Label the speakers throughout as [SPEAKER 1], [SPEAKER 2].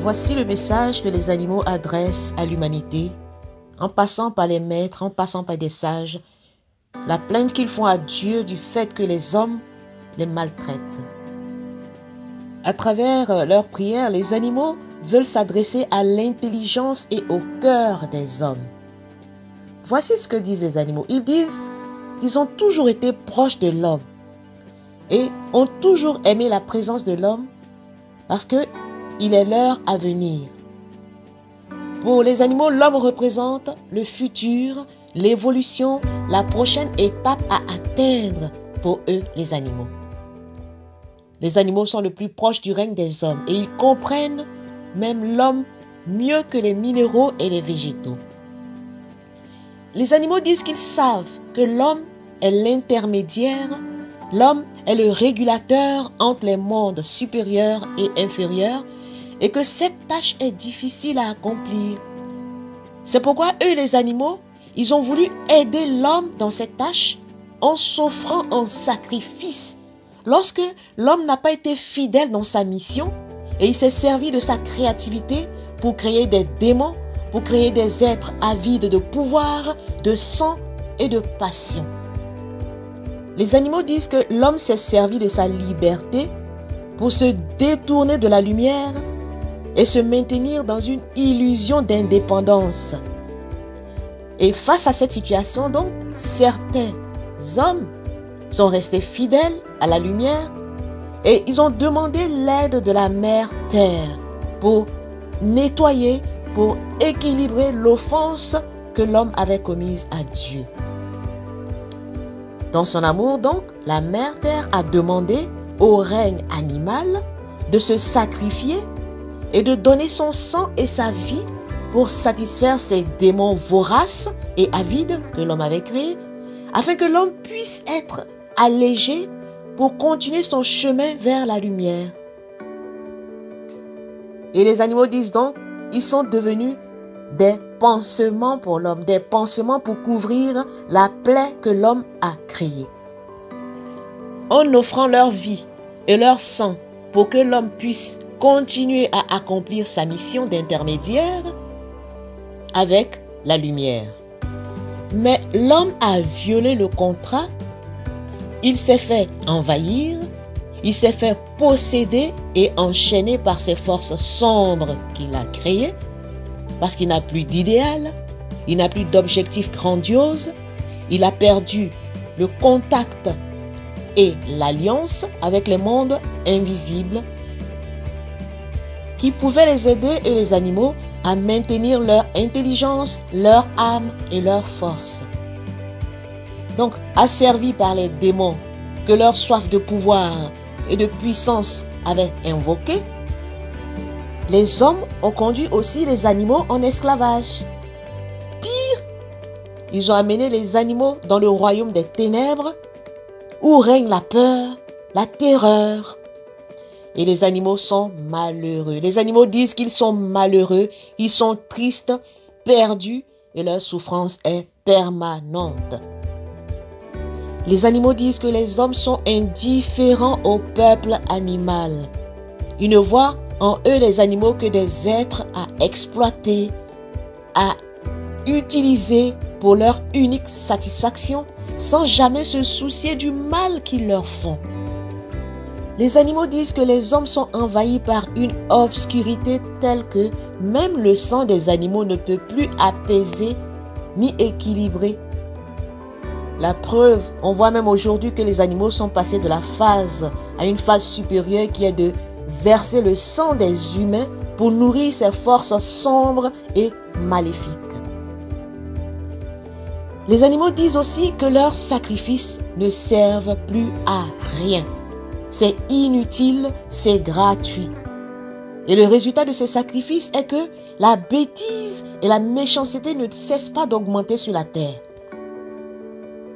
[SPEAKER 1] Voici le message que les animaux adressent à l'humanité, en passant par les maîtres, en passant par des sages, la plainte qu'ils font à Dieu du fait que les hommes les maltraitent. À travers leurs prières, les animaux veulent s'adresser à l'intelligence et au cœur des hommes. Voici ce que disent les animaux. Ils disent qu'ils ont toujours été proches de l'homme et ont toujours aimé la présence de l'homme parce qu'il est leur avenir. Pour les animaux, l'homme représente le futur, l'évolution, la prochaine étape à atteindre pour eux, les animaux. Les animaux sont le plus proches du règne des hommes et ils comprennent même l'homme mieux que les minéraux et les végétaux. Les animaux disent qu'ils savent que l'homme est l'intermédiaire, l'homme est le régulateur entre les mondes supérieurs et inférieurs et que cette tâche est difficile à accomplir. C'est pourquoi eux, les animaux, ils ont voulu aider l'homme dans cette tâche en s'offrant en sacrifice. Lorsque l'homme n'a pas été fidèle dans sa mission et il s'est servi de sa créativité pour créer des démons, pour créer des êtres avides de pouvoir, de sang et de passion. Les animaux disent que l'homme s'est servi de sa liberté pour se détourner de la lumière et se maintenir dans une illusion d'indépendance. Et face à cette situation, donc, certains hommes sont restés fidèles à la lumière et ils ont demandé l'aide de la mère Terre pour nettoyer, pour équilibrer l'offense que l'homme avait commise à Dieu. Dans son amour, donc, la mère Terre a demandé au règne animal de se sacrifier et de donner son sang et sa vie pour satisfaire ces démons voraces et avides que l'homme avait créés, afin que l'homme puisse être allégé pour continuer son chemin vers la lumière. Et les animaux disent donc, ils sont devenus des pansements pour l'homme, des pansements pour couvrir la plaie que l'homme a créée. En offrant leur vie et leur sang pour que l'homme puisse continuer à accomplir sa mission d'intermédiaire avec la lumière. Mais l'homme a violé le contrat, il s'est fait envahir, il s'est fait posséder et enchaîner par ces forces sombres qu'il a créées, parce qu'il n'a plus d'idéal, il n'a plus d'objectif grandiose, il a perdu le contact et l'alliance avec les mondes invisibles qui pouvaient les aider et les animaux à maintenir leur intelligence, leur âme et leur force. Donc, asservis par les démons que leur soif de pouvoir et de puissance avait invoqué, les hommes ont conduit aussi les animaux en esclavage. Pire, ils ont amené les animaux dans le royaume des ténèbres où règne la peur, la terreur. Et les animaux sont malheureux. Les animaux disent qu'ils sont malheureux, ils sont tristes, perdus et leur souffrance est permanente. Les animaux disent que les hommes sont indifférents au peuple animal. Ils ne voient en eux les animaux que des êtres à exploiter, à utiliser pour leur unique satisfaction, sans jamais se soucier du mal qu'ils leur font. Les animaux disent que les hommes sont envahis par une obscurité telle que même le sang des animaux ne peut plus apaiser ni équilibrer. La preuve, on voit même aujourd'hui que les animaux sont passés de la phase à une phase supérieure qui est de verser le sang des humains pour nourrir ces forces sombres et maléfiques. Les animaux disent aussi que leurs sacrifices ne servent plus à rien. C'est inutile, c'est gratuit. Et le résultat de ces sacrifices est que la bêtise et la méchanceté ne cessent pas d'augmenter sur la terre.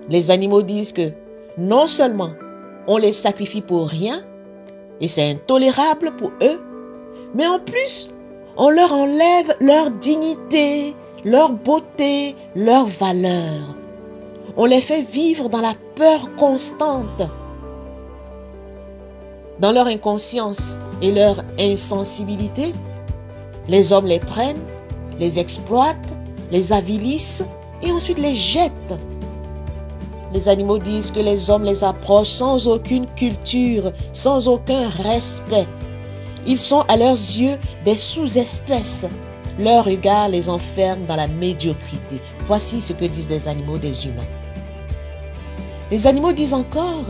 [SPEAKER 1] Les animaux disent que non seulement on les sacrifie pour rien, et c'est intolérable pour eux, mais en plus, on leur enlève leur dignité, leur beauté, leur valeur. On les fait vivre dans la peur constante. Dans leur inconscience et leur insensibilité, Les hommes les prennent, les exploitent, les avilissent et ensuite les jettent. Les animaux disent que les hommes les approchent sans aucune culture, sans aucun respect. Ils sont à leurs yeux des sous-espèces. Leur regard les enferme dans la médiocrité. Voici ce que disent les animaux des humains. Les animaux disent encore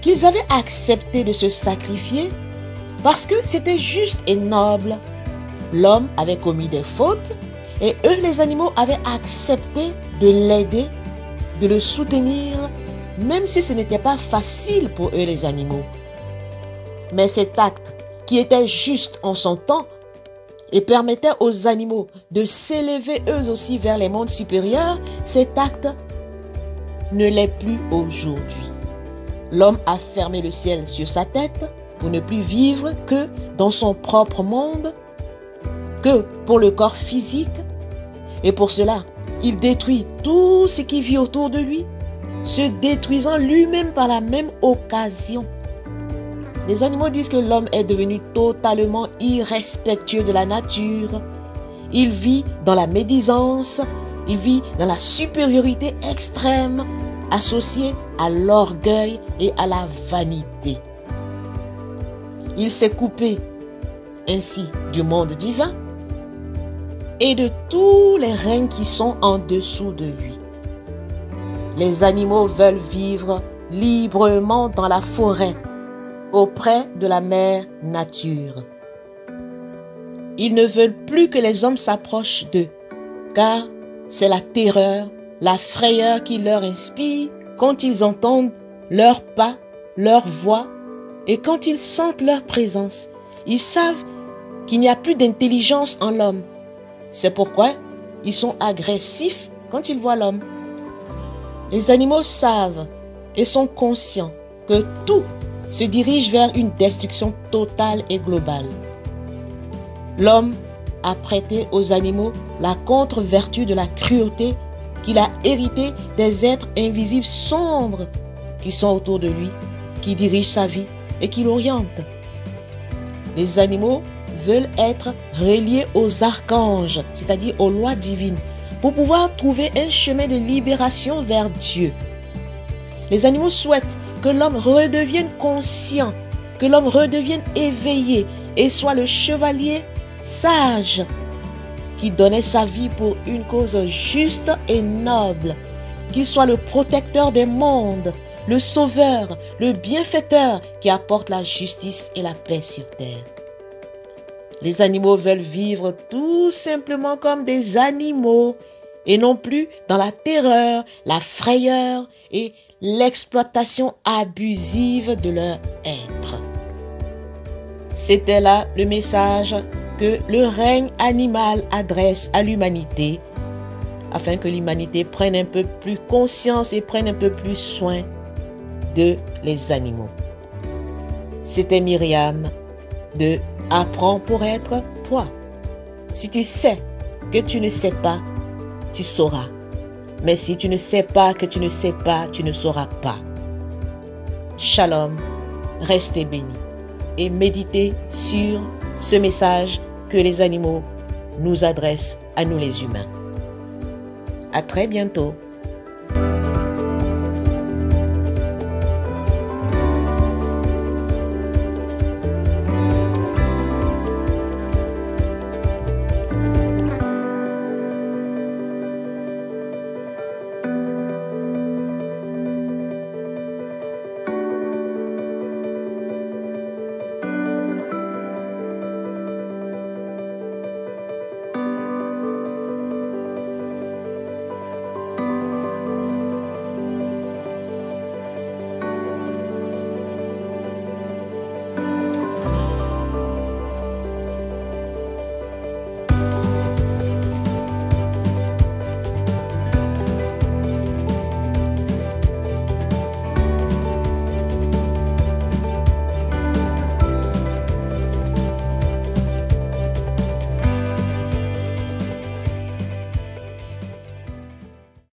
[SPEAKER 1] qu'ils avaient accepté de se sacrifier parce que c'était juste et noble. L'homme avait commis des fautes et eux, les animaux, avaient accepté de l'aider, de le soutenir, même si ce n'était pas facile pour eux, les animaux. Mais cet acte, qui était juste en son temps et permettait aux animaux de s'élever eux aussi vers les mondes supérieurs, cet acte ne l'est plus aujourd'hui. L'homme a fermé le ciel sur sa tête pour ne plus vivre que dans son propre monde, que pour le corps physique. Et pour cela, il détruit tout ce qui vit autour de lui, se détruisant lui-même par la même occasion. Les animaux disent que l'homme est devenu totalement irrespectueux de la nature. Il vit dans la médisance, il vit dans la supériorité extrême, associée à l'orgueil et à la vanité. Il s'est coupé ainsi du monde divin et de tous les règnes qui sont en dessous de lui. Les animaux veulent vivre librement dans la forêt, auprès de la mère nature. Ils ne veulent plus que les hommes s'approchent d'eux, car c'est la terreur, la frayeur qui leur inspire quand ils entendent leurs pas, leur voix, et quand ils sentent leur présence. Ils savent qu'il n'y a plus d'intelligence en l'homme. C'est pourquoi ils sont agressifs quand ils voient l'homme. Les animaux savent et sont conscients que tout se dirige vers une destruction totale et globale. L'homme a prêté aux animaux la contre-vertu de la cruauté qu'il a héritée des êtres invisibles sombres qui sont autour de lui, qui dirigent sa vie et qui l'orientent. Les animaux veulent être reliés aux archanges, c'est-à-dire aux lois divines, pour pouvoir trouver un chemin de libération vers Dieu. Les animaux souhaitent que l'homme redevienne conscient, que l'homme redevienne éveillé et soit le chevalier sage qui donnait sa vie pour une cause juste et noble, qu'il soit le protecteur des mondes, le sauveur, le bienfaiteur qui apporte la justice et la paix sur terre. Les animaux veulent vivre tout simplement comme des animaux et non plus dans la terreur, la frayeur et l'exploitation abusive de leur être. C'était là le message que le règne animal adresse à l'humanité, afin que l'humanité prenne un peu plus conscience et prenne un peu plus soin de les animaux. C'était Myriam de Apprends pour être toi. Si tu sais que tu ne sais pas, tu sauras. Mais si tu ne sais pas que tu ne sais pas, tu ne sauras pas. Shalom, restez bénis et méditez sur ce message que les animaux nous adressent à nous les humains. À très bientôt.